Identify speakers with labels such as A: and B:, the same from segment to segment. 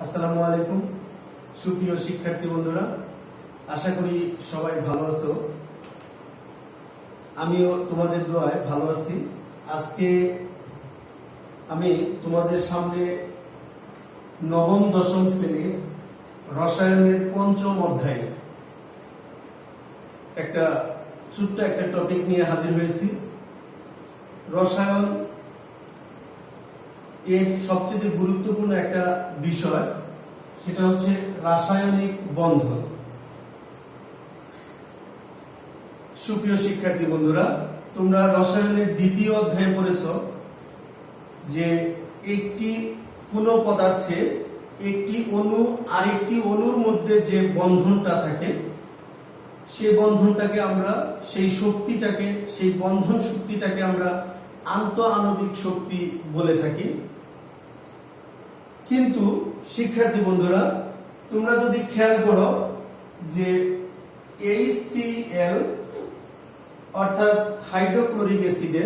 A: আসসালামু আলাইকুম সুপ্রিয় শিক্ষার্থী বন্ধুরা, আশা করি সবাই ভালো আছো। আমিও তোমাদের দোয়ায় ভালো আছি। আজকে আমি তোমাদের সামনে নবম দশম শ্রেণীর রসায়নের পঞ্চম অধ্যায় একটা ছোট্ট একটা টপিক নিয়ে হাজির হয়েছি। রসায়ন এর সবচেয়ে গুরুত্বপূর্ণ একটা বিষয়, সেটা হচ্ছে রাসায়নিক বন্ধন। সুপ্রিয় শিক্ষার্থী বন্ধুরা, তোমরা রসায়নের দ্বিতীয় অধ্যায়ে পড়েছো যে একটি কোনো পদার্থে একটি অণু আরেকটি অণুর মধ্যে যে বন্ধনটা থাকে, সেই বন্ধনটাকে আমরা সেই বন্ধন শক্তিটাকে আমরা আন্তঃআণবিক শক্তি বলে থাকি। কিন্তু শিক্ষার্থী বন্ধুরা, তোমরা যদি খেয়াল করো যে HCl অর্থাৎ হাইড্রোক্লোরিক অ্যাসিডে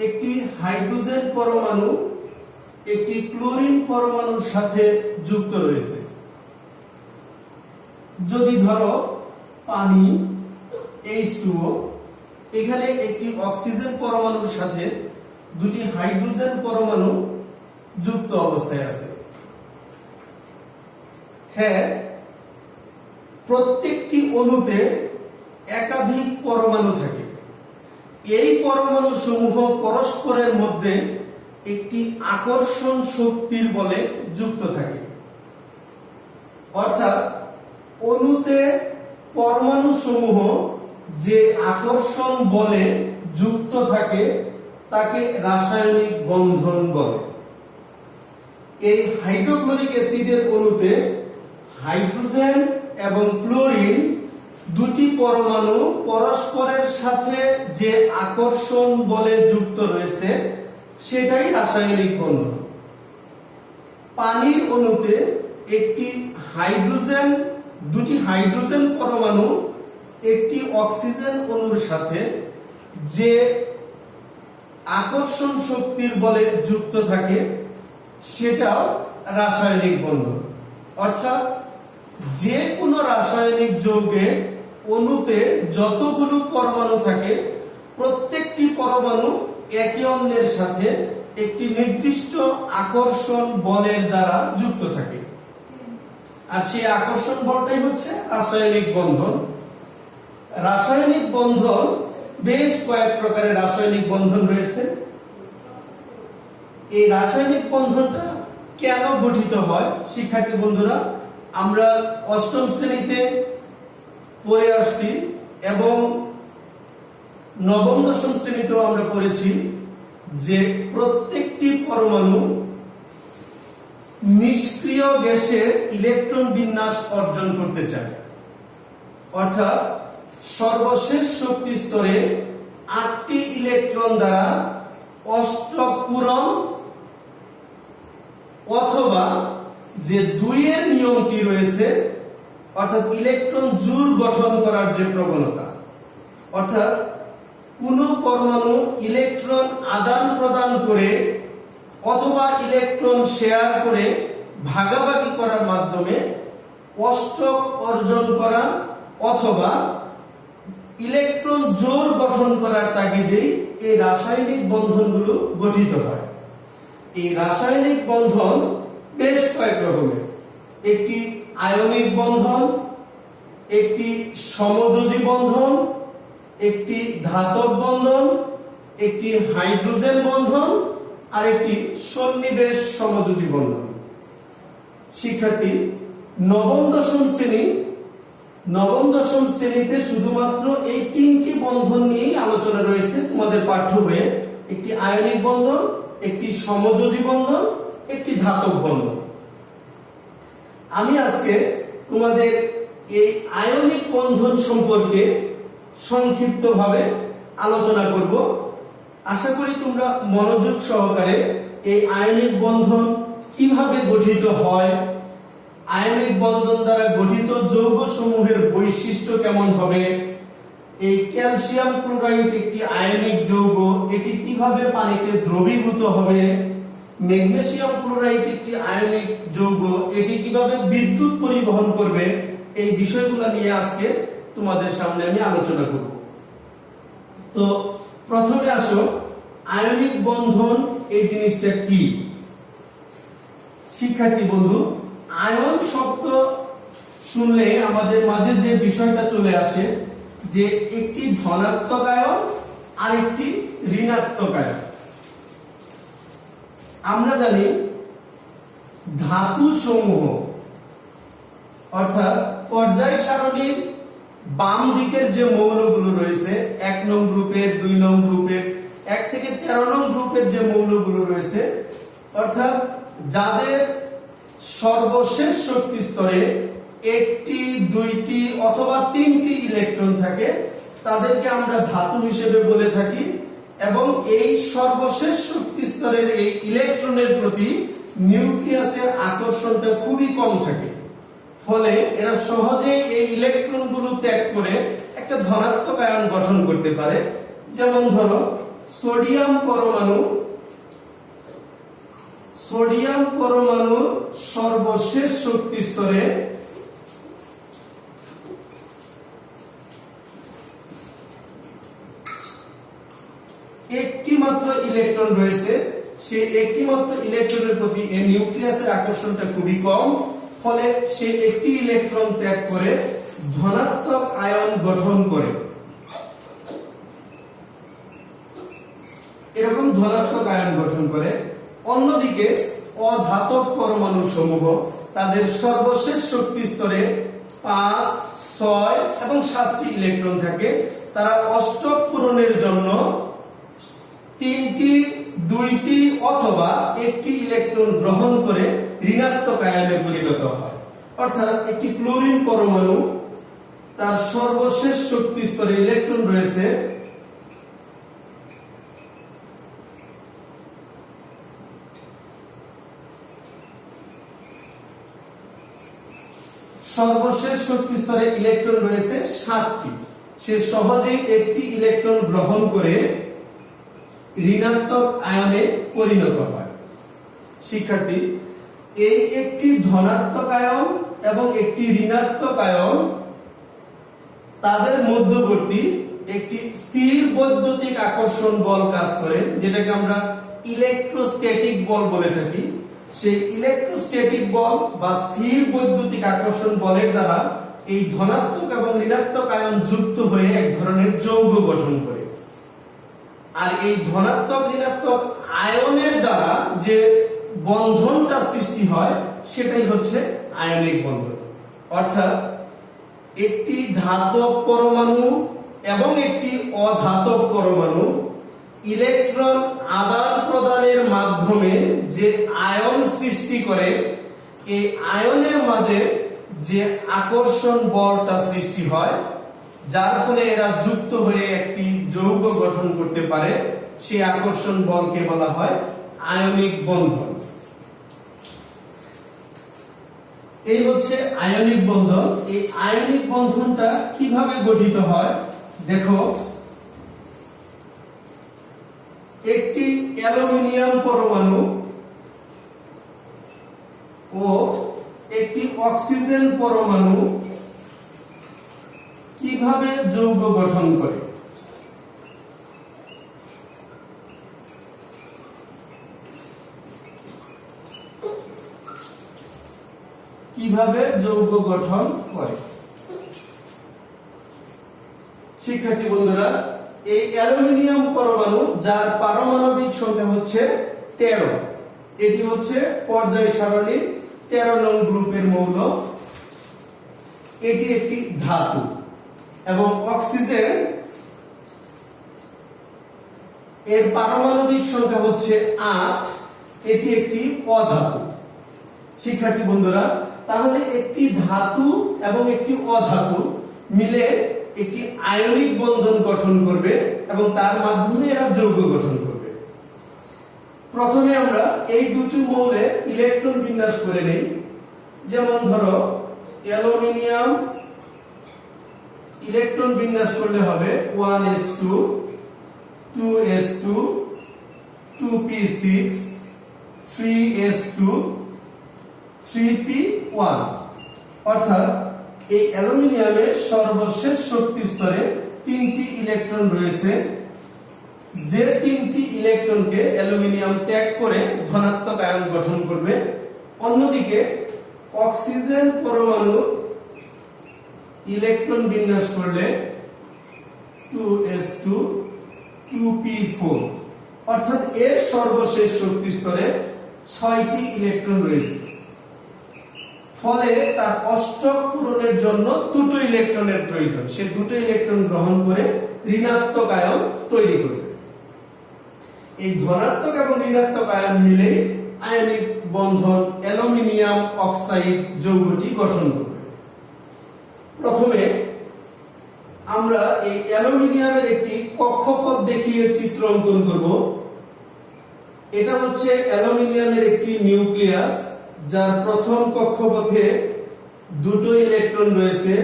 A: একটি হাইড্রোজেন পরমাণু একটি ক্লোরিন পরমাণুর সাথে যুক্ত রয়েছে। যদি ধরো পানি H2O, এখানে একটি অক্সিজেন পরমাণুর সাথে দুটি হাইড্রোজেন পরমাণু যুক্ত অবস্থায় আছে। হ্যাঁ, প্রত্যেকটি অণুতে একাধিক পরমাণু থাকে। এই পরমাণু সমূহ পরস্পরের মধ্যে একটি আকর্ষণ শক্তির বলে যুক্ত থাকে। অর্থাৎ অণুতে পরমাণু সমূহ যে আকর্ষণ বলে যুক্ত থাকে তাকে রাসায়নিক বন্ধন বলে। এই হাইড্রোক্লোরিক অ্যাসিডের অণুতে হাইড্রোজেন এবং ক্লোরিন দুটি পরমাণু পরস্পরের সাথে যে আকর্ষণ বলে যুক্ত রয়েছে সেটাই রাসায়নিক বন্ধন। পানির অণুতে দুটি হাইড্রোজেন পরমাণু একটি অক্সিজেন অণুর সাথে যে আকর্ষণ শক্তির বলে যুক্ত থাকে সেটাও রাসায়নিক বন্ধন। অর্থাৎ যে কোনো রাসায়নিক যৌগে অণুতে যতগুলো পরমাণু থাকে, প্রত্যেকটি পরমাণু একে অন্যের সাথে একটি নির্দিষ্ট আকর্ষণ বলের দ্বারা যুক্ত থাকে, আর সেই আকর্ষণ বলটাই হচ্ছে রাসায়নিক বন্ধন। রাসায়নিক বন্ধন বেশ কয়েক প্রকারের রাসায়নিক বন্ধন রয়েছে। এই রাসায়নিক বন্ধনটা কেন গঠিত হয় শিক্ষার্থী বন্ধুরা, আমরা অষ্টম শ্রেণীতে পড়ে আসছি এবং নবম দশম শ্রেণীতেও আমরা পড়েছি যে প্রত্যেকটি পরমাণু নিষ্ক্রিয় গ্যাসের ইলেকট্রন বিন্যাস অর্জন করতে চায়। অর্থাৎ সর্বশেষ শক্তি স্তরে 8টি ইলেকট্রন দ্বারা অষ্টক পূরণ অথবা যে 2 এর নিয়মটি রয়েছে, অর্থাৎ ইলেকট্রন জোড় গঠন করার যে প্রবণতা, অর্থাৎ কোন পরমাণু ইলেকট্রন আদান প্রদান করে অথবা ইলেকট্রন শেয়ার করে ভাগাভাগি করার মাধ্যমে অষ্টক অর্জন করা অথবা ইলেকট্রন জোড় গঠন করার তাগিদেই এই রাসায়নিক বন্ধনগুলো গঠিত হয়। এই রাসায়নিক বন্ধন বেশ কয়েক রকমের। একটি আয়নিক বন্ধন, একটি সমযোজী বন্ধন, একটি ধাতব বন্ধন, একটি হাইড্রোজেন বন্ধন, আর একটি সন্নিবেশ সমযোজী বন্ধন। শিক্ষার্থী, নবম দশম শ্রেণীতে শুধুমাত্র এই 3টি বন্ধন নিয়েই আলোচনা রয়েছে তোমাদের পাঠ্য বইয়ে। একটি আয়নিক বন্ধন, একটি সমযোজী বন্ধন, একটি ধাতব বন্ধন। আমি আজকে তোমাদের এই আয়নিক বন্ধন সম্পর্কে সংক্ষিপ্তভাবে আলোচনা করব। আশা করি তোমরা মনোযোগ সহকারে এই আয়নিক বন্ধন কিভাবে গঠিত হয়, আয়নিক বন্ধন দ্বারা গঠিত যৌগ সমূহের বৈশিষ্ট্য কেমন হবে, এই ক্যালসিয়াম ক্লোরাইড একটি আয়নিক যৌগ, এটি কিভাবে পানিতে দ্রবীভূত হবে, ম্যাগনেসিয়াম ক্লোরাইড একটি আয়নিক যৌগ, এটি কিভাবে বিদ্যুৎ পরিবহন করবে, এই বিষয়গুলো নিয়ে আজকে তোমাদের সামনে আমি আলোচনা করব। তো প্রথমে আসো, আয়নিক বন্ধন এই জিনিসটা কি? শিক্ষার্থী বন্ধু, আয়ন শব্দ শুনলে আমাদের মাঝে যে বিষয়টা চলে আসে যে একটি ধনাত্মক আয়ন আর একটি ঋণাত্মক আয়ন। আমরা জানি ধাতু সমূহ অর্থাৎ পর্যায় সারণীর বাম দিকের যে মৌলগুলো রয়েছে, 1 নং গ্রুপের, 2 নং গ্রুপের, 1 থেকে 13 নং গ্রুপের যে মৌলগুলো রয়েছে, অর্থাৎ যাদের সর্বশেষ শক্তি স্তরে 1টি, 2টি অথবা 3টি ইলেকট্রন থাকে, তাদেরকে আমরা ধাতু হিসেবে বলে থাকি। এবং এই সর্বশেষ শক্তি স্তরের এই ইলেকট্রনের প্রতি নিউক্লিয়াসের আকর্ষণটা খুবই কম থাকে, ফলে এরা সহজেই এই ইলেকট্রনগুলো ত্যাগ করে একটা ধনাত্মক আয়ন গঠন করতে পারে। যেমন ধরো সোডিয়াম পরমাণু সর্বশেষ শক্তি স্তরে একটি মাত্র ইলেকট্রন রয়েছে, সেই একটি মাত্র ইলেকট্রনের প্রতি এই নিউক্লিয়াসের আকর্ষণটা খুবই কম, ফলে সে একটি ইলেকট্রন ত্যাগ করে ধনাত্মক আয়ন গঠন করে। এরকম ধনাত্মক আয়ন গঠন করে। অন্যদিকে অধাতব পরমাণু সমূহ, তাদের সর্বশেষ শক্তি স্তরে 5, 6 এবং 7টি ইলেকট্রন থাকে। তারা অষ্টক পূরণের জন্য 3টি, 2টি অথবা 1টি ইলেকট্রন গ্রহণ করে ঋণাত্মক আয়নে পরিণত হয়। অর্থাৎ একটি ক্লোরিন পরমাণু, তার সর্বশেষ শক্তি স্তরে ইলেকট্রন রয়েছে সর্বশেষ শক্তি স্তরে ইলেকট্রন রয়েছে 7টি। সে সহজেই একটি ইলেকট্রন গ্রহণ করে ঋণাত্মক আয়নে পরিণত হয়। শিক্ষার্থী, এই একটি ধনাত্মক আয়ন এবং একটি ঋণাত্মক আয়ন, তাদের মধ্যবর্তী একটি স্থির বৈদ্যুতিক আকর্ষণ বল কাজ করে, যেটাকে আমরা ইলেকট্রোস্ট্যাটিক বল বলে থাকি। সেই ইলেকট্রোস্ট্যাটিক বল বা স্থির বৈদ্যুতিক আকর্ষণ বলের দ্বারা এই ধনাত্মক এবং ঋণাত্মক আয়ন যুক্ত হয়ে এক ধরনের যৌগ গঠন করে। আর এই ধনাত্মক ঋণাত্মক আয়নের দ্বারা যে বন্ধনটা সৃষ্টি হয়, সেটাই হচ্ছে আয়নিক বন্ধন। অর্থাৎ একটি ধাতব পরমাণু এবং একটি অধাতব পরমাণু ইলেকট্রন আদান প্রদানের মাধ্যমে যে আয়ন সৃষ্টি করে, এই আয়নের মাঝে যে আকর্ষণ বলটা সৃষ্টি হয়, যার ফলে এরা যুক্ত হয়ে একটি যৌগ গঠন করতে পারে, সেই আকর্ষণ বলকে বলা হয় আয়নিক বন্ধন। এই হচ্ছে আয়নিক বন্ধন। এই আয়নিক বন্ধনটা কিভাবে গঠিত হয় দেখো। একটি অ্যালুমিনিয়াম পরমাণু ও একটি অক্সিজেন পরমাণু কিভাবে যৌগ গঠন করে। কিভাবে যৌগ গঠন করে। শিক্ষার্থী বন্ধুরা, এই অ্যালুমিনিয়াম পরমাণু, যার পারমাণবিক সংখ্যা হচ্ছে 13, এটি হচ্ছে পর্যায় সারণীর 13 নং গ্রুপের মৌল। এটি একটি ধাতু। এবং অক্সিজেন, এর পারমাণবিক সংখ্যা হচ্ছে 8, এটি একটি অধাতু। শিক্ষার্থী বন্ধুরা, তাহলে একটি ধাতু এবং একটি অধাতু মিলে একটি আয়নিক বন্ধন গঠন করবে এবং তার মাধ্যমে এরা যৌগ গঠন করবে। প্রথমে আমরা এই দুটি মৌলে ইলেকট্রন বিন্যাস করে নেই। যেমন ধরো অ্যালুমিনিয়াম, ইলেকট্রন বিন্যাস করলে হবে 1s2 2s2 2p6 3s2 3p1। অর্থাৎ এই অ্যালুমিনিয়ামের সর্বশেষ শক্তি স্তরে 3টি ইলেকট্রন রয়েছে, যে 3টি ইলেকট্রনকে অ্যালুমিনিয়াম ত্যাগ করে ধনাত্মক আয়ন গঠন করবে। অন্যদিকে অক্সিজেন পরমাণু ইলেকট্রন বিন্যাস করলে 2s2 2p4, অর্থাৎ এর সর্বশেষ শক্তি স্তরে 6টি ইলেকট্রন রয়েছে। ফলে তার অষ্টক পূরণের জন্য দুটো ইলেকট্রনের প্রয়োজন, সে দুটো ইলেকট্রন গ্রহণ করে ঋণাত্মক আয়ন তৈরি করবে। এই ধনাত্মক এবং ঋণাত্মক আয়ন মিলে আয়নিক বন্ধন অ্যালুমিনিয়াম অক্সাইড যৌগটি গঠন করবে। প্রথমে আমরা এই অ্যালুমিনিয়ামের একটি কক্ষপথ দেখিয়ে চিত্র অঙ্কন করব। এটা হচ্ছে অ্যালুমিনিয়ামের একটি নিউক্লিয়াস, যার প্রথম কক্ষপথে দুটো ইলেকট্রন রয়েছে,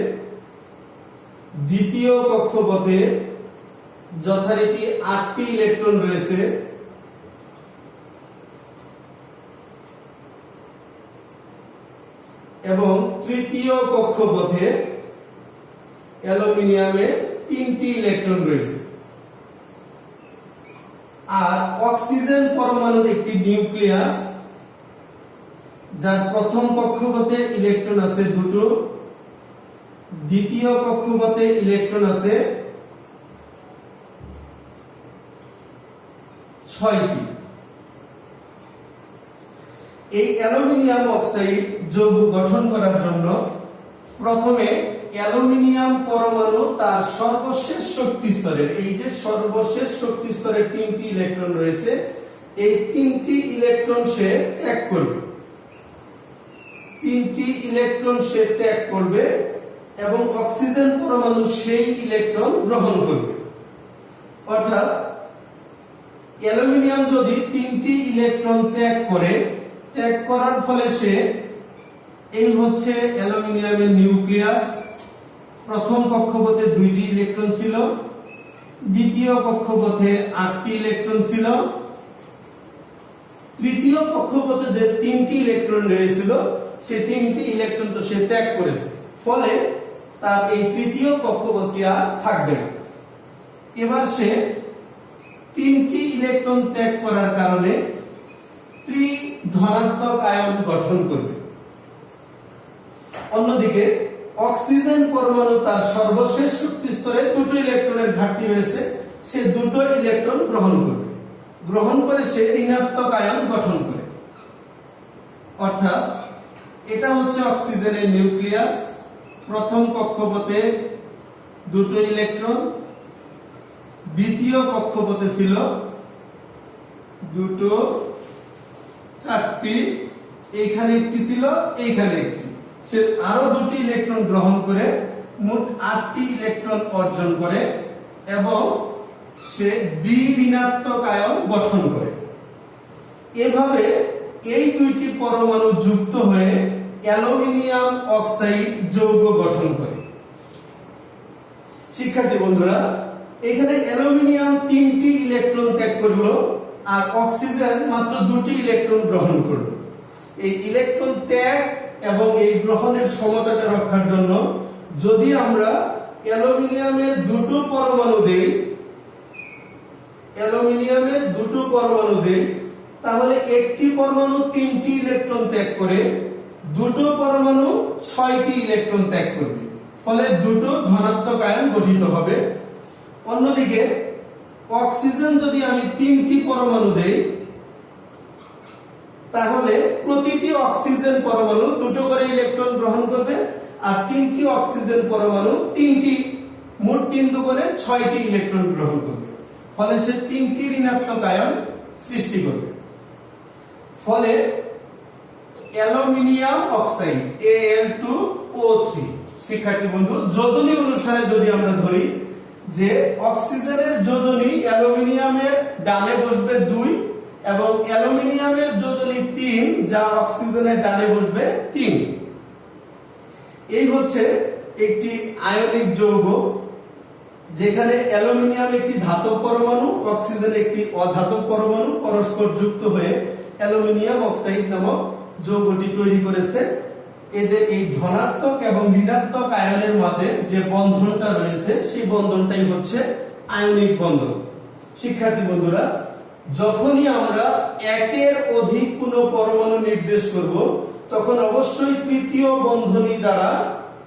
A: দ্বিতীয় কক্ষপথে যথারীতি 8টি ইলেকট্রন রয়েছে, এবং তৃতীয় কক্ষপথে অ্যালুমিনিয়ামে 3টি ইলেকট্রন রয়েছে। আর অক্সিজেন পরমাণুর একটি নিউক্লিয়াস, যার প্রথম কক্ষপথে ইলেকট্রন আছে দুটো, দ্বিতীয় কক্ষপথে ইলেকট্রন আছে 6টি। এই অ্যালুমিনিয়াম অক্সাইড যৌগ গঠন করার জন্য প্রথমে অ্যালুমিনিয়াম পরমাণু তার সর্বশেষ শক্তি স্তরের, এই যে সর্বশেষ শক্তি স্তরের 3টি ইলেকট্রন রয়েছে, এই 3টি ইলেকট্রন সে ত্যাগ করবে। 3টি ইলেকট্রন সে ত্যাগ করবে এবং অক্সিজেন পরমাণু সেই ইলেকট্রন গ্রহণ করবে। অর্থাৎ অ্যালুমিনিয়াম যদি 3টি ইলেকট্রন ত্যাগ করে, ত্যাগ করার ফলে সে, এই হচ্ছে অ্যালুমিনিয়ামের নিউক্লিয়াস, প্রথম কক্ষপথে 2টি ইলেকট্রন ছিল, দ্বিতীয় কক্ষপথে 8টি ইলেকট্রন ছিল, তৃতীয় কক্ষপথে যে 3টি ইলেকট্রন রয়েছিল সেই 3টি ইলেকট্রন তো সে ত্যাগ করেছে, ফলে তার এই তৃতীয় কক্ষপথটি আর থাকবে না। এবার সে 3টি ইলেকট্রন ত্যাগ করার কারণে ত্রিধনাত্মক আয়ন গঠন করবে। অন্যদিকে অক্সিজেন পরমাণু তার সর্বশেষ শক্তি স্তরে দুটো ইলেকট্রনের ঘাটতি রয়েছে, সে দুটো ইলেকট্রন গ্রহণ করবে, গ্রহণ করে সে ঋণাত্মক আয়ন গঠন করে। অর্থাৎ এটা হচ্ছে অক্সিজেনের নিউক্লিয়াস, প্রথম কক্ষপথে দুটো ইলেকট্রন, দ্বিতীয় কক্ষপথে ছিল দুটো, 4টি, এইখানে একটি ছিল, এইখানে একটি, সে আরো 2টি ইলেকট্রন গ্রহণ করে মোট 8টি ইলেকট্রন অর্জন করে এবং সে দ্বি-ঋণাত্মক আয়ন গঠন করে। এভাবে এই 2টি পরমাণু যুক্ত হয়ে অ্যালুমিনিয়াম অক্সাইড যৌগ গঠন করে। শিক্ষার্থী বন্ধুরা, এখানে অ্যালুমিনিয়াম 3টি ইলেকট্রন ত্যাগ করলো আর অক্সিজেন মাত্র 2টি ইলেকট্রন গ্রহণ করলো। এই ইলেকট্রন ত্যাগ এবং এই গ্রহণের সমতাটা রক্ষার জন্য যদি আমরা অ্যালুমিনিয়ামের দুটো পরমাণু দেই, তাহলে একটি পরমাণু 3টি ইলেকট্রন ত্যাগ করে, দুটো পরমাণু 6টি ইলেকট্রন ত্যাগ করবে, ফলে দুটো ধনাত্মক আয়ন গঠিত হবে। অন্যদিকে অক্সিজেন যদি আমি 3টি পরমাণু দেই, তাহলে প্রতিটি অক্সিজেন পরমাণু দুটো করে ইলেকট্রন গ্রহণ করবে আর 3টি অক্সিজেন পরমাণু মোট 3 করে 6টি ইলেকট্রন গ্রহণ করবে, ফলে সে 3টি ঋণাত্মক আয়ন সৃষ্টি করবে। ফলে অ্যালুমিনিয়াম অক্সাইড Al2O3, শিক্ষার্থী বন্ধু, যোজনী অনুসারে যদি আমরা ধরি যে অক্সিজেনের যোজনী অ্যালুমিনিয়ামের ডানে বসবে 2 এবং অ্যালুমিনিয়ামের যোজনী 3, যা অক্সিজেনের ডানে বসবে 3। এই হচ্ছে একটি আয়নিক যৌগ, যেখানে অ্যালুমিনিয়াম একটি ধাতব পরমাণু, অক্সিজেন একটি অধাতব পরমাণু, পরস্পর যুক্ত হয়ে অ্যালুমিনিয়াম অক্সাইড নামক যৌগটি তৈরি করেছে। এদের এই ধনাত্মক এবং ঋণাত্মক আয়নের মাঝে যে বন্ধনটা রয়েছে সেই বন্ধনটাই হচ্ছে আয়নিক বন্ধন। শিক্ষার্থী বন্ধুরা, যখনই আমরা একের অধিক কোনো পরমাণু নির্দেশ করব তখন অবশ্যই তৃতীয় বন্ধনী দ্বারা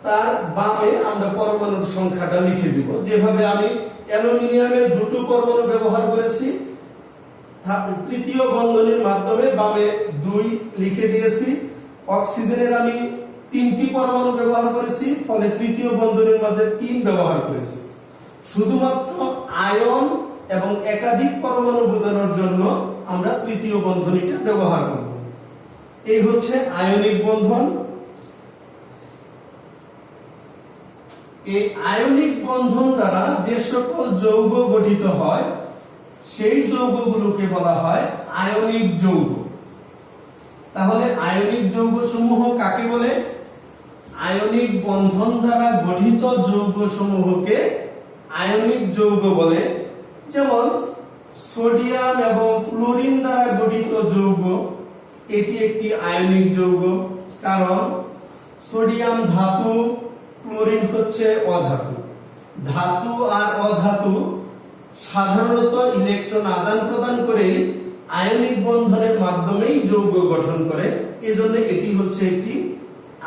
A: তার বামে আমরা পরমাণুর সংখ্যাটা লিখে দিব। যেভাবে আমি অ্যালুমিনিয়ামের দুটো পরমাণু ব্যবহার করেছি, তৃতীয় বন্ধনীর মাধ্যমে বামে 2 লিখে দিয়েছি। অক্সিজেনের আমি 3টি পরমাণু ব্যবহার করেছি, ফলে তৃতীয় বন্ধনীর মাঝে 3 ব্যবহার করেছি। শুধুমাত্র আয়ন এবং একাধিক পরমাণু বোঝানোর জন্য আমরা তৃতীয় বন্ধনীটা ব্যবহার করব। এই হচ্ছে আয়নিক বন্ধন। এই আয়নিক বন্ধন দ্বারা যে সকল যৌগ গঠিত হয় সেই যৌগগুলোকে বলা হয় আয়নিক যৌগ। তাহলে আয়নিক যৌগ সমূহ কাকে বলে? আয়নিক বন্ধন দ্বারা গঠিত যৌগ সমূহকে আয়নিক যৌগ বলে। যেমন সোডিয়াম এবং ক্লোরিন দ্বারা গঠিত যৌগ, এটি একটি আয়নিক যৌগ, কারণ সোডিয়াম ধাতু, ক্লোরিন হচ্ছে অধাতু। ধাতু আর অধাতু সাধারণত ইলেকট্রন আদান প্রদান করে আয়নিক বন্ধনের মাধ্যমেই যৌগ গঠন করে, এজন্য এটি হচ্ছে একটি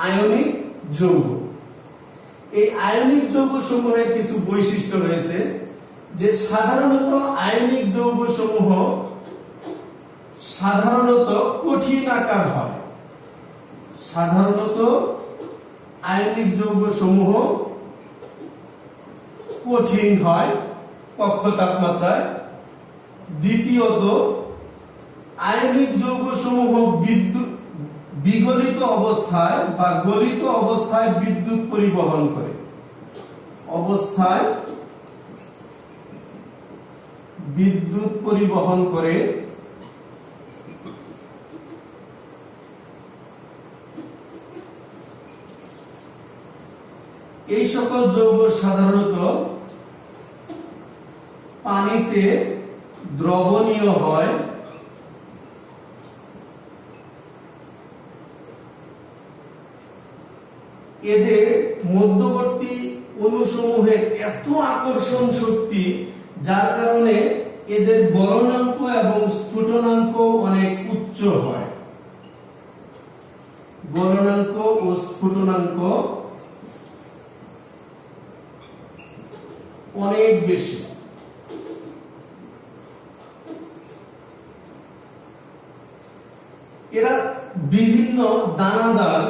A: আয়নিক যৌগ। এই আয়নিক যৌগ সমূহের কিছু বৈশিষ্ট্য রয়েছে, যে সাধারণত আয়নিক যৌগ সমূহ সাধারণত কঠিন আকার হয়। সাধারণত আয়নিক যৌগ সমূহ কঠিন হয় কক্ষ তাপমাত্রায়। দ্বিতীয়ত, আয়নিক যৌগ সমূহ বিগলিত অবস্থায় বা গলিত অবস্থায় বিদ্যুৎ পরিবহন করে। অবস্থায় বিদ্যুৎ পরিবহন করে। এই সকল যৌগ সাধারণত পানিতে দ্রবণীয় হয়। এদের মধ্যবর্তী অণুসমূহের এত আকর্ষণ শক্তি, যার কারণে এদের গলনাঙ্ক এবং স্ফুটনাঙ্ক অনেক উচ্চ হয়। গলনাঙ্ক ও স্ফুটনাঙ্ক অনেক বেশি। এরা বিভিন্ন দানাদার,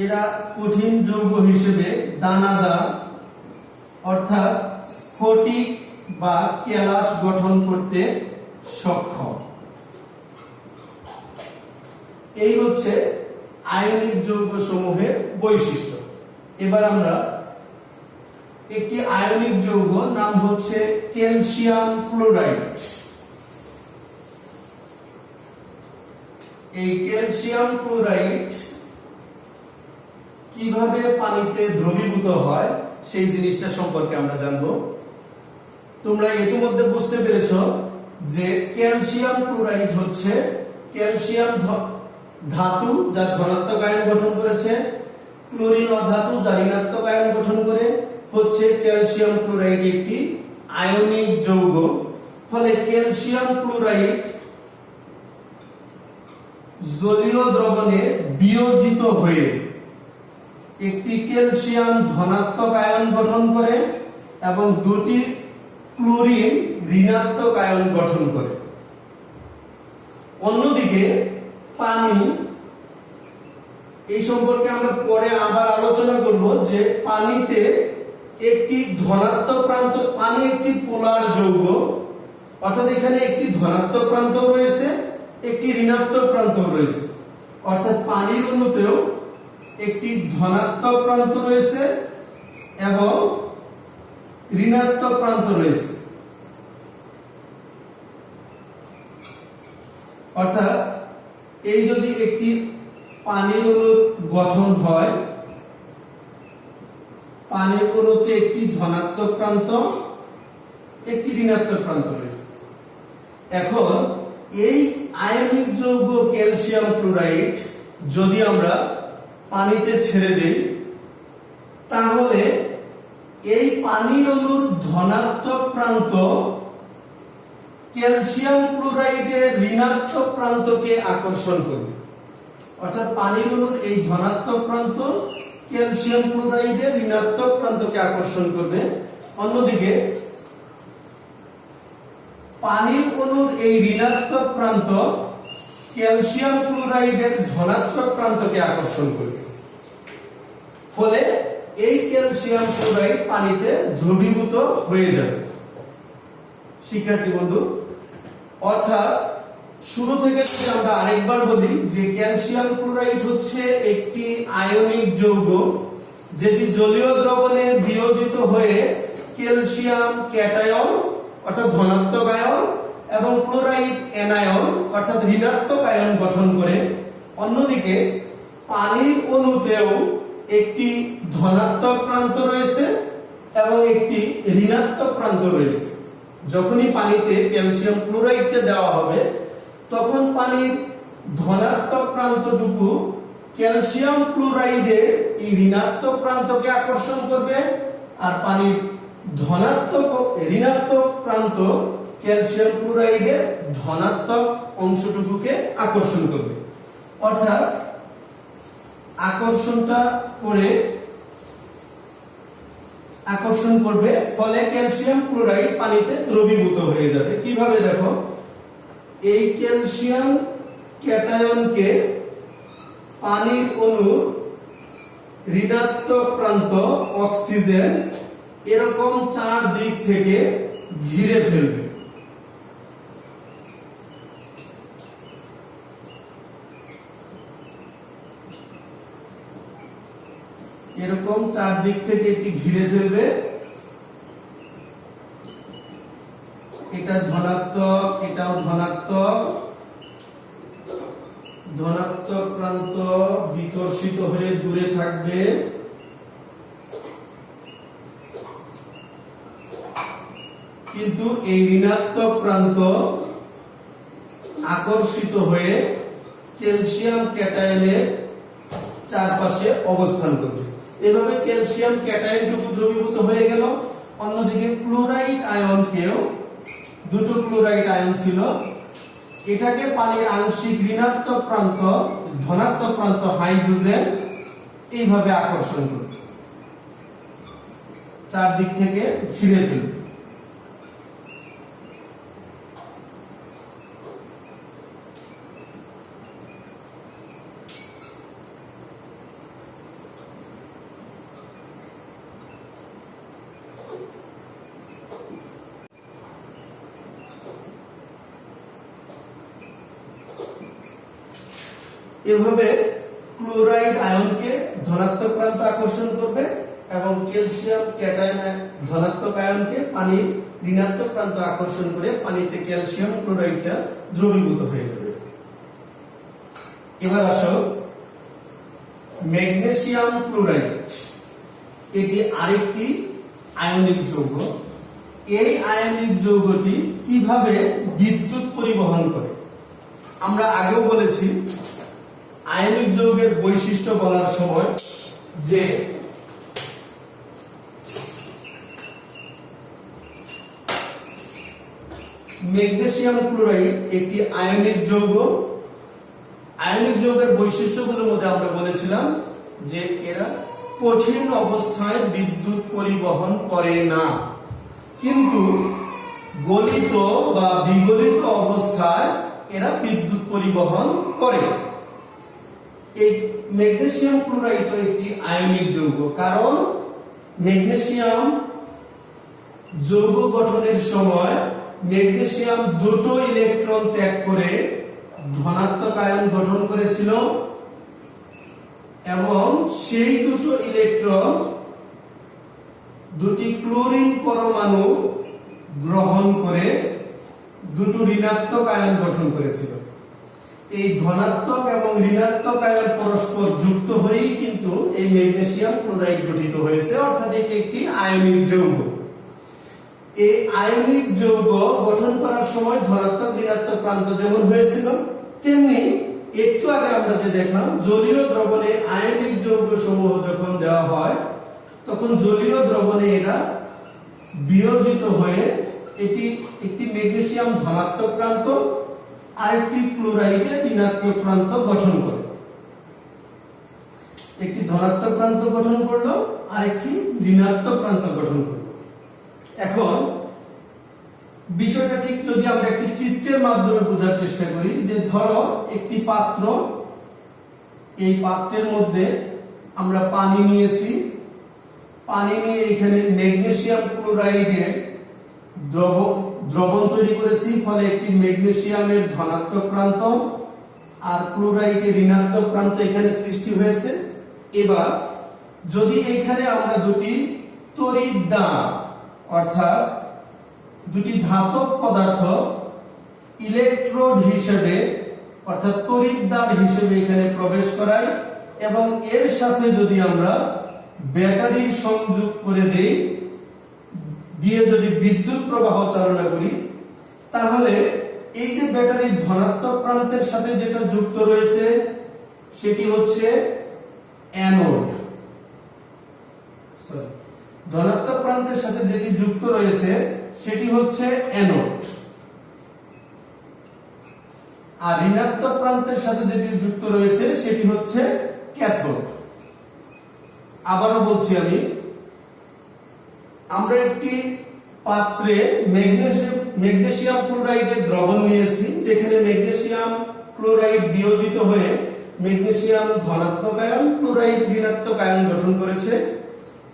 A: এরা কঠিন যৌগ হিসেবে দানাদার অর্থাৎ স্ফটিক বা কেলাস গঠন করতে সক্ষম। এই হচ্ছে আয়নিক যৌগ সমূহের বৈশিষ্ট্য। এবার আমরা একটি আয়নিক যৌগ, নাম হচ্ছে ক্যালসিয়াম ক্লোরাইড। এই ক্যালসিয়াম ক্লোরাইড কিভাবে পানিতে দ্রবীভূত হয় সেই জিনিসটা সম্পর্কে আমরা জানবো। তোমরা ইতিমধ্যে বুঝতে পেরেছো যে ক্যালসিয়াম ক্লোরাইড হচ্ছে ক্যালসিয়াম ধাতু, যা ধনাত্মক আয়ন গঠন করেছে। ক্লোরিন অধাতু, যা ঋণাত্মক আয়ন গঠন করে। হচ্ছে ক্যালসিয়াম ক্লোরাইড একটি আয়নিক যৌগ। ফলে ক্যালসিয়াম ক্লোরাইড জলীয় দ্রবণে বিয়োজিত হয়ে একটি ক্যালসিয়াম ধনাত্মক আয়ন গঠন করে এবং দুটি ক্লোরিন ঋণাত্মক আয়ন গঠন করে। অন্যদিকে পানি, এই সম্পর্কে আমরা পরে আবার আলোচনা করব যে পানিতে একটি ধনাত্মক প্রান্ত, পানি একটি পোলার যৌগ, অর্থাৎ এখানে একটি ধনাত্মক প্রান্ত রয়েছে, একটি ঋণাত্মক প্রান্ত রয়েছে। অর্থাৎ পানির অণুতেও একটি ধনাত্মক প্রান্ত রয়েছে এবং ঋণাত্মক প্রান্ত রয়েছে। অর্থাৎ এই যদি একটি পানির অণু গঠন হয়, পানির অণুতে একটি ধনাত্মক প্রান্ত, একটি ঋণাত্মক প্রান্ত রয়েছে। এখন এই আয়নিক যৌগ ক্যালসিয়াম ক্লোরাইড যদি আমরা পানিতে ছেড়ে দেই, তাহলে এই পানির অণুর ধনাত্মক প্রান্ত ক্যালসিয়াম ক্লোরাইডের ঋণাত্মক প্রান্তকে আকর্ষণ করবে। অর্থাৎ পানির অণুর এই ধনাত্মক প্রান্ত ক্যালসিয়াম ক্লোরাইডের ঋণাত্মক প্রান্তকে আকর্ষণ করবে। অন্যদিকে পানির অণুর এই ঋণাত্মক প্রান্ত ক্যালসিয়াম ক্লোরাইডের ধনাত্মক প্রান্তকে আকর্ষণ করবে। ফলে এই ক্যালসিয়াম ক্লোরাইড পানিতে দ্রবীভূত হয়ে যাবে। শিক্ষার্থী বন্ধু, অর্থাৎ শুরু থেকে যদি আমরা আরেকবার বলি যে ক্যালসিয়াম ক্লোরাইড হচ্ছে একটি আয়নিক যৌগ, যেটি জলীয় দ্রবণে বিয়োজিত হয়ে ক্যালসিয়াম ক্যাটায়ন অর্থাৎ ধনাত্মক আয়ন এবং ক্লোরাইড অ্যানায়ন অর্থাৎ ঋণাত্মক আয়ন গঠন করে। অন্যদিকে পানির অণুতেও একটি ধনাত্মক প্রান্ত রয়েছে এবং একটি ঋণাত্মক প্রান্ত রয়েছে। যখনই পানিতে ক্যালসিয়াম ক্লোরাইডটা দেওয়া হবে, তখন পানির ধনাত্মক প্রান্তটুকু ক্যালসিয়াম ক্লোরাইডের এই ঋণাত্মক প্রান্তকে আকর্ষণ করবে, আর পানির ঋণাত্মক প্রান্ত ক্যালসিয়াম ক্লোরাইডের ধনাত্মক অংশটুকুকে আকর্ষণ করবে। অর্থাৎ আকর্ষণ করবে, ফলে ক্যালসিয়াম ক্লোরাইড পানিতে দ্রবীভূত হয়ে যাবে। কিভাবে দেখো, এই ক্যালসিয়াম ক্যাটায়নকে পানির অণু ঋণাত্মক প্রান্ত অক্সিজেন এরকম চার দিক থেকে ঘিরে ফেলবে। এরকম চার দিক থেকে এটি ঘিরে ফেলবে। এটা ধনাত্মক, এটাও ধনাত্মক, ধনাত্মক প্রান্ত বিকর্ষিত হয়ে দূরে থাকবে, কিন্তু এই ঋণাত্মক প্রান্ত আকর্ষিত হয়ে ক্যালসিয়াম ক্যাটায়নের চারপাশে অবস্থান করবে। এভাবে ক্যালসিয়াম ক্যাটায়নটুকু দ্রবীভূত হয়ে গেল। অন্যদিকে ক্লোরাইড আয়নকেও, দুটো ক্লোরাইড আয়ন ছিল, এটাকে পানির আংশিক ঋণাত্মক প্রান্ত ধনাত্মক প্রান্ত হাইড্রোজেন এইভাবে আকর্ষণ করবে, চারদিক থেকে ঘিরে ফেলবে। এভাবে ক্লোরাইড আয়নকে ধনাত্মক প্রান্ত আকর্ষণ করবে এবং ক্যালসিয়াম ক্যাটায়ন ধনাত্মক আয়নকে পানির ঋণাত্মক প্রান্ত আকর্ষণ করে পানিতে ক্যালসিয়াম ক্লোরাইডটা দ্রবীভূত হয়ে যাবে। এবার আসো ম্যাগনেসিয়াম ক্লোরাইড, এটি আরেকটি আয়নিক যৌগ। এই আয়নিক যৌগটি কিভাবে বিদ্যুৎ পরিবহন করে? আমরা আগেও বলেছি আয়নিক যৌগের বৈশিষ্ট্য বলার সময় যে ম্যাগনেসিয়াম ক্লোরাইড একটি আয়নিক যৌগ। আয়নিক যৌগের বৈশিষ্ট্যগুলোর মধ্যে আমরা বলেছিলাম যে এরা কঠিন অবস্থায় বিদ্যুৎ পরিবহন করে না, কিন্তু গলিত বা বিগলিত অবস্থায় এরা বিদ্যুৎ পরিবহন করে। এই ম্যাগনেসিয়াম ক্লোরাইড একটি আয়নিক যৌগ, কারণ ম্যাগনেসিয়াম যৌগ গঠনের সময় ম্যাগনেসিয়াম দুটো ইলেকট্রন ত্যাগ করে ধনাত্মক আয়ন গঠন করেছিল এবং সেই দুটো ইলেকট্রন দুটি ক্লোরিন পরমাণু গ্রহণ করে দুটো ঋণাত্মক আয়ন গঠন করেছিল। এই ধনাত্মক এবং ঋণাত্মক আয়ন পরস্পর যুক্ত হয়েই কিন্তু এই ম্যাগনেসিয়াম ক্লোরাইড গঠিত হয়েছে, অর্থাৎ এটি একটি আয়নিক যৌগ। এই আয়নিক যৌগ গঠন করার সময় ধনাত্মক ঋণাত্মক প্রান্ত যেমন হয়েছিল, তেমনি একটু আগে আমরা যে দেখলাম জলীয় দ্রবণে আয়নিক যৌগ সমূহ যখন দেওয়া হয় তখন জলীয় দ্রবণে এরা বিয়োজিত হয়ে এটি একটি ম্যাগনেসিয়াম ধনাত্মক প্রান্ত আর একটি ক্লোরাইডের ঋণাত্মক প্রান্ত গঠন করে। একটি ধনাত্মক প্রান্ত গঠন করলো আর একটি ঋণাত্মক প্রান্ত গঠন করলো। এখন বিষয়টা ঠিক যদি আমরা একটি চিত্রের মাধ্যমে বোঝার চেষ্টা করি, যে ধরো একটি পাত্র, এই পাত্রের মধ্যে আমরা পানি নিয়েছি, পানি নিয়ে এখানে ম্যাগনেসিয়াম ক্লোরাইডের দ্রবণ তৈরি করেছি, ফলে একটি ম্যাগনেসিয়ামের ধনাত্মক প্রান্ত আর ক্লোরাইডের ঋণাত্মক প্রান্ত এখানে সৃষ্টি হয়েছে। এবার যদি এখানে আমরা দুটি তড়িৎদ্বার অর্থাৎ দুটি ধাতব পদার্থ ইলেকট্রোড হিসেবে অর্থাৎ তড়িৎদ্বার হিসেবে এখানে প্রবেশ করাই এবং এর সাথে যদি আমরা ব্যাটারি সংযোগ করে দেই, দিয়ে যদি বিদ্যুৎ প্রবাহ চালনা করি, তাহলে এই যে ব্যাটারির ধনাত্মক প্রান্তের সাথে যেটা যুক্ত রয়েছে সেটি হচ্ছে অ্যানোড। ধনাত্মক প্রান্তের সাথে যেটি যুক্ত রয়েছে সেটি হচ্ছে অ্যানোড, আর ঋণাত্মক প্রান্তের সাথে যেটি যুক্ত রয়েছে সেটি হচ্ছে ক্যাথোড। আবারও বলছি, আমরা একটি পাত্রে ম্যাগনেসিয়াম ক্লোরাইডের দ্রবণ নিয়েছি, যেখানে ম্যাগনেসিয়াম ক্লোরাইড বিয়োজিত হয়ে ম্যাগনেসিয়াম ধনাত্মক আয়ন, ক্লোরাইড ঋণাত্মক আয়ন গঠন করেছে।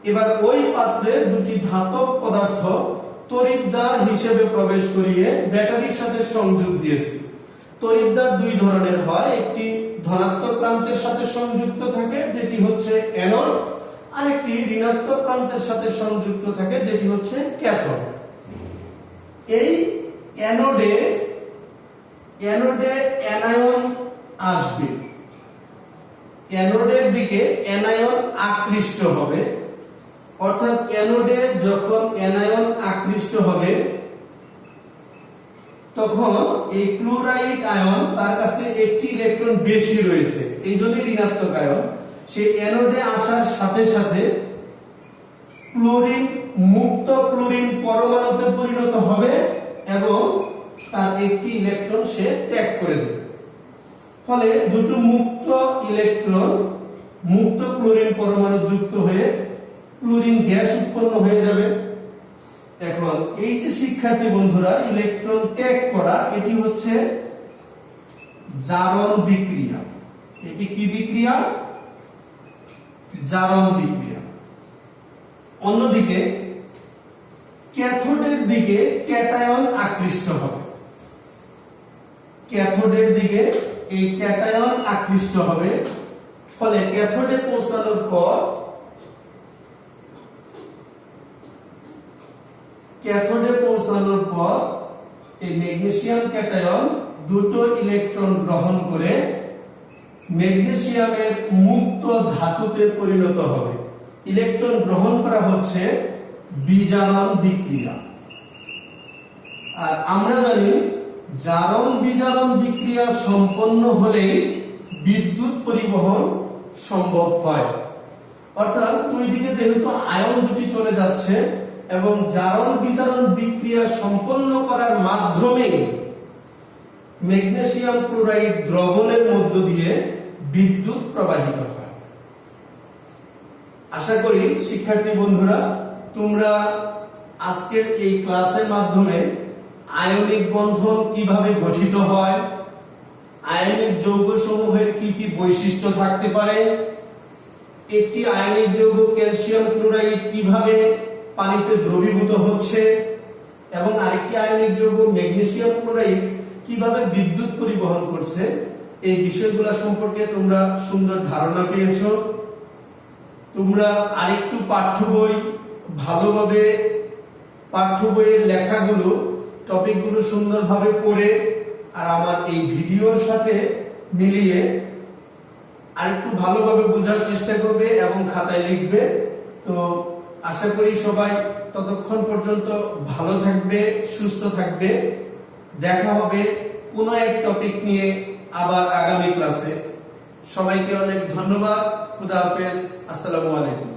A: এবার ওই পাত্রে দুটি ধাতব পদার্থ তড়িৎদ্বার হিসেবে প্রবেশ করিয়ে ব্যাটারির সাথে সংযোগ দিয়েছি। তড়িৎদ্বার দুই ধরনের হয়, একটি ধনাত্মক প্রান্তের সাথে সংযুক্ত থাকে যেটি হচ্ছে অ্যানোড, আর একটি ঋণাত্মক প্রান্তের সাথে সংযুক্ত থাকে যেটি হচ্ছে ক্যাথোড। এই অ্যানোডে অ্যানায়ন আসবে, অ্যানোডের দিকে অ্যানায়ন আকৃষ্ট হবে, অর্থাৎ অ্যানোডে যখন অ্যানায়ন আকৃষ্ট হবে তখন এই ক্লোরাইড আয়ন তার কাছে একটি ইলেকট্রন বেশি রয়েছে, এই জন্যই ঋণাত্মক আয়ন, সে অ্যানোডে আসার সাথে সাথে ক্লোরিন মুক্ত ক্লোরিন পরমাণুতে পরিণত হবে এবং তার একটি ইলেকট্রন সে ত্যাগ করে দেবে। ফলে দুটো মুক্ত ইলেকট্রন মুক্ত ক্লোরিন পরমাণু যুক্ত হয়ে ক্লোরিন গ্যাস উৎপন্ন হয়ে যাবে। এখন এই যে শিক্ষার্থী বন্ধুরা ইলেকট্রন ত্যাগ করা, এটি হচ্ছে জারণ বিক্রিয়া। এটি কি বিক্রিয়া? জারণ বিক্রিয়া। অন্যদিকে ক্যাথোডের দিকে ক্যাটায়ন আকৃষ্ট হবে, ক্যাথোডের দিকে এই ক্যাটায়ন আকৃষ্ট হবে, ফলে ক্যাথোডে পৌঁছানোর পর এই ম্যাগনেসিয়াম ক্যাটায়ন দুটো ইলেকট্রন গ্রহণ করে ম্যাগনেসিয়ামের মুক্ত ধাতুতে পরিণত হবে। ইলেকট্রন গ্রহণ করা হচ্ছে বিজারণ বিক্রিয়া। আর আমরা জানি জারণ বিজারণ বিক্রিয়া সম্পন্ন হলে বিদ্যুৎ পরিবহন সম্ভব হয়। অর্থাৎ দুই দিকে যেহেতু আয়ন দুটি চলে যাচ্ছে এবং জারণ বিজারণ বিক্রিয়া সম্পন্ন করার মাধ্যমে ম্যাগনেসিয়াম ক্লোরাইড দ্রবণের মধ্য দিয়ে বিদ্যুৎ প্রবাহিত হয়। আশা করি শিক্ষার্থী বন্ধুরা তোমরা আজকের এই ক্লাসের মাধ্যমে আয়নিক বন্ধন কিভাবে গঠিত হয়, আয়নিক যৌগ সমূহের কি কি বৈশিষ্ট্য থাকতে পারে, একটি আয়নিক যৌগ ক্যালসিয়াম ক্লোরাইড কিভাবে পানিতে দ্রবীভূত হচ্ছে এবং আরেকটি আয়নিক যৌগ ম্যাগনেসিয়াম ক্লোরাইড কিভাবে বিদ্যুৎ পরিবহন করছে, এই বিষয়গুলো সম্পর্কে তোমরা সুন্দর ধারণা পেয়েছো। তোমরা আরেকটু পাঠ্য বই ভালোভাবে পাঠ্য বইয়ের লেখাগুলো টপিকগুলো সুন্দরভাবে পড়ে আর আমার এই ভিডিওর সাথে মিলিয়ে আরেকটু ভালোভাবে বোঝার চেষ্টা করবে এবং খাতায় লিখবে। তো আশা করি সবাই ততক্ষণ পর্যন্ত ভালো থাকবে, সুস্থ থাকবে। দেখা হবে কোনো এক টপিক নিয়ে আবার আগামী ক্লাসে। সবাইকে অনেক ধন্যবাদ। খুদা হাফেজ। আসসালামু আলাইকুম।